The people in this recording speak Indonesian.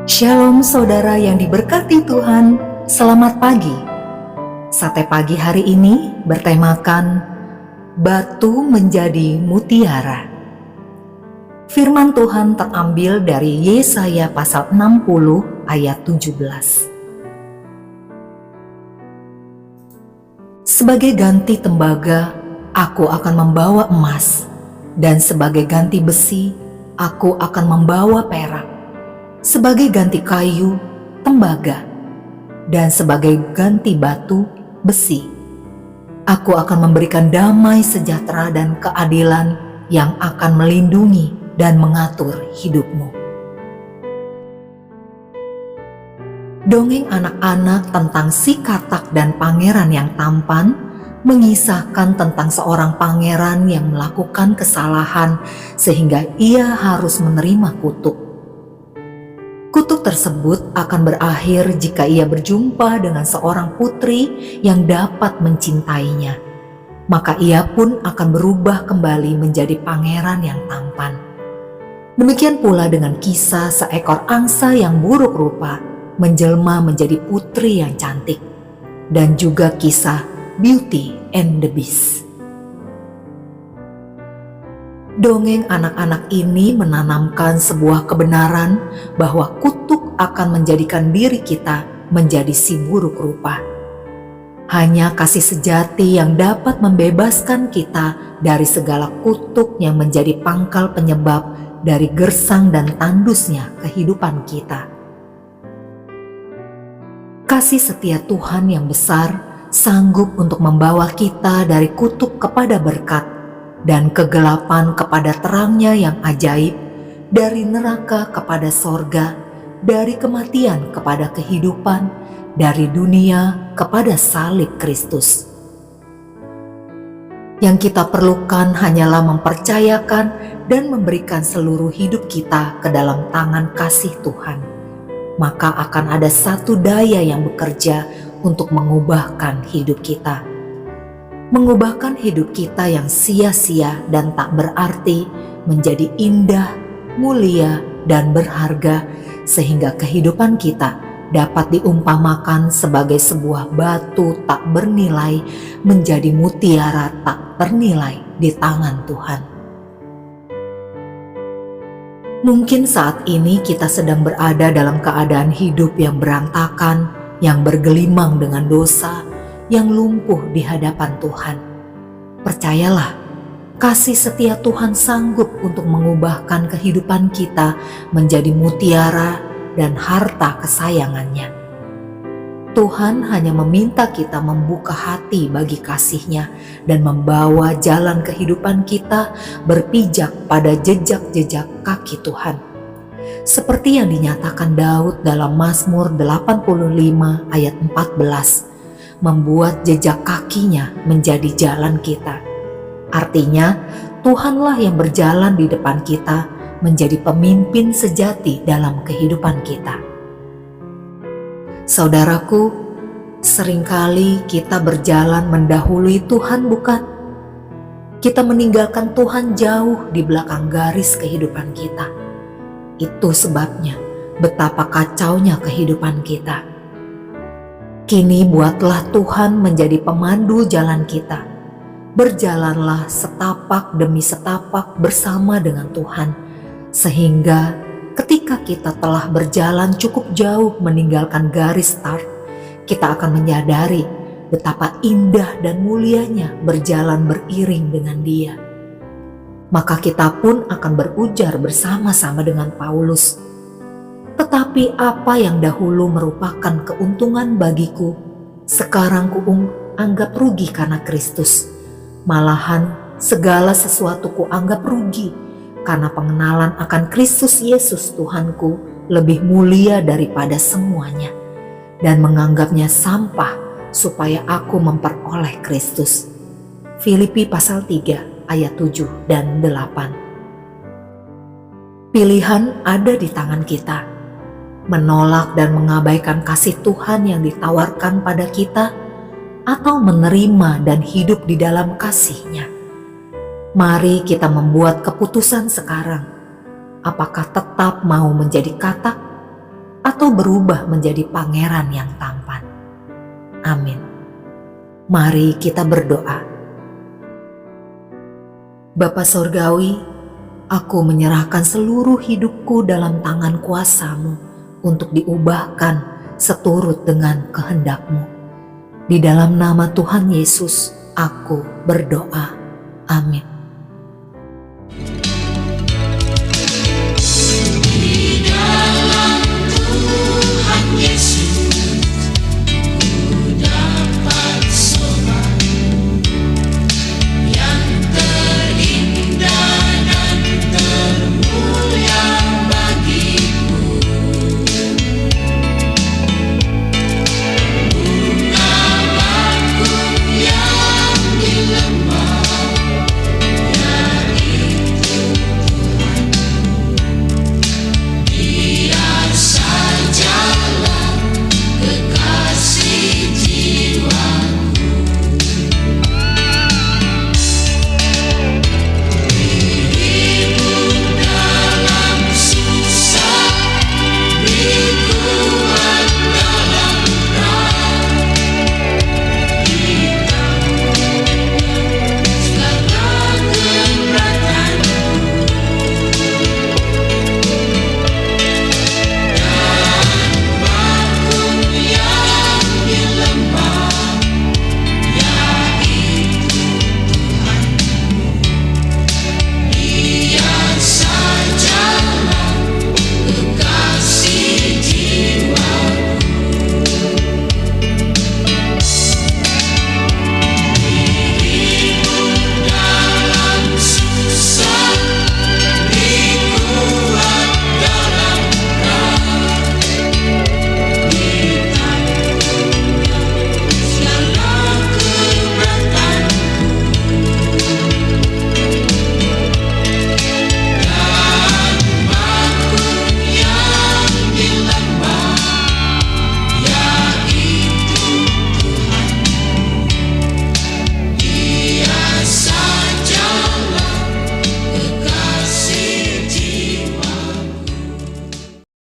Shalom saudara yang diberkati Tuhan, selamat pagi. Sate pagi hari ini bertemakan batu menjadi mutiara. Firman Tuhan terambil dari Yesaya pasal 60 ayat 17. Sebagai ganti tembaga, aku akan membawa emas, dan sebagai ganti besi, aku akan membawa perak. Sebagai ganti kayu, tembaga, dan sebagai ganti batu, besi. Aku akan memberikan damai sejahtera dan keadilan yang akan melindungi dan mengatur hidupmu. Dongeng anak-anak tentang si katak dan pangeran yang tampan mengisahkan tentang seorang pangeran yang melakukan kesalahan sehingga ia harus menerima kutuk. Kutuk tersebut akan berakhir jika ia berjumpa dengan seorang putri yang dapat mencintainya. Maka ia pun akan berubah kembali menjadi pangeran yang tampan. Demikian pula dengan kisah seekor angsa yang buruk rupa menjelma menjadi putri yang cantik. Dan juga kisah Beauty and the Beast. Dongeng anak-anak ini menanamkan sebuah kebenaran bahwa kutuk akan menjadikan diri kita menjadi si buruk rupa. Hanya kasih sejati yang dapat membebaskan kita dari segala kutuk yang menjadi pangkal penyebab dari gersang dan tandusnya kehidupan kita. Kasih setia Tuhan yang besar sanggup untuk membawa kita dari kutuk kepada berkat, dan kegelapan kepada terangnya yang ajaib, dari neraka kepada sorga, dari kematian kepada kehidupan, dari dunia kepada salib Kristus. Yang kita perlukan hanyalah mempercayakan dan memberikan seluruh hidup kita ke dalam tangan kasih Tuhan. Maka akan ada satu daya yang bekerja untuk mengubahkan hidup kita. Mengubahkan hidup kita yang sia-sia dan tak berarti menjadi indah, mulia, dan berharga, sehingga kehidupan kita dapat diumpamakan sebagai sebuah batu tak bernilai menjadi mutiara tak ternilai di tangan Tuhan. Mungkin saat ini kita sedang berada dalam keadaan hidup yang berantakan, yang bergelimang dengan dosa, yang lumpuh di hadapan Tuhan. Percayalah, kasih setia Tuhan sanggup untuk mengubahkan kehidupan kita menjadi mutiara dan harta kesayangannya. Tuhan hanya meminta kita membuka hati bagi kasih-Nya dan membawa jalan kehidupan kita berpijak pada jejak-jejak kaki Tuhan. Seperti yang dinyatakan Daud dalam Mazmur 85 ayat 14, membuat jejak kakinya menjadi jalan kita. Artinya, Tuhanlah yang berjalan di depan kita menjadi pemimpin sejati dalam kehidupan kita. Saudaraku, seringkali kita berjalan mendahului Tuhan, bukan? Kita meninggalkan Tuhan jauh di belakang garis kehidupan kita. Itu sebabnya betapa kacaunya kehidupan kita. Kini buatlah Tuhan menjadi pemandu jalan kita. Berjalanlah setapak demi setapak bersama dengan Tuhan, sehingga ketika kita telah berjalan cukup jauh meninggalkan garis start, kita akan menyadari betapa indah dan mulianya berjalan beriring dengan Dia. Maka kita pun akan berujar bersama-sama dengan Paulus, "Tetapi apa yang dahulu merupakan keuntungan bagiku, sekarang kuanggap rugi karena Kristus. Malahan segala sesuatu kuanggap rugi, karena pengenalan akan Kristus Yesus Tuhanku lebih mulia daripada semuanya, dan menganggapnya sampah supaya aku memperoleh Kristus." Filipi pasal 3 ayat 7 dan 8. Pilihan ada di tangan kita. Menolak dan mengabaikan kasih Tuhan yang ditawarkan pada kita, atau menerima dan hidup di dalam kasih-Nya. Mari kita membuat keputusan sekarang. Apakah tetap mau menjadi katak atau berubah menjadi pangeran yang tampan. Amin. Mari kita berdoa. Bapa Sorgawi, aku menyerahkan seluruh hidupku dalam tangan kuasa-Mu untuk diubahkan seturut dengan kehendak-Mu. Di dalam nama Tuhan Yesus, aku berdoa. Amin.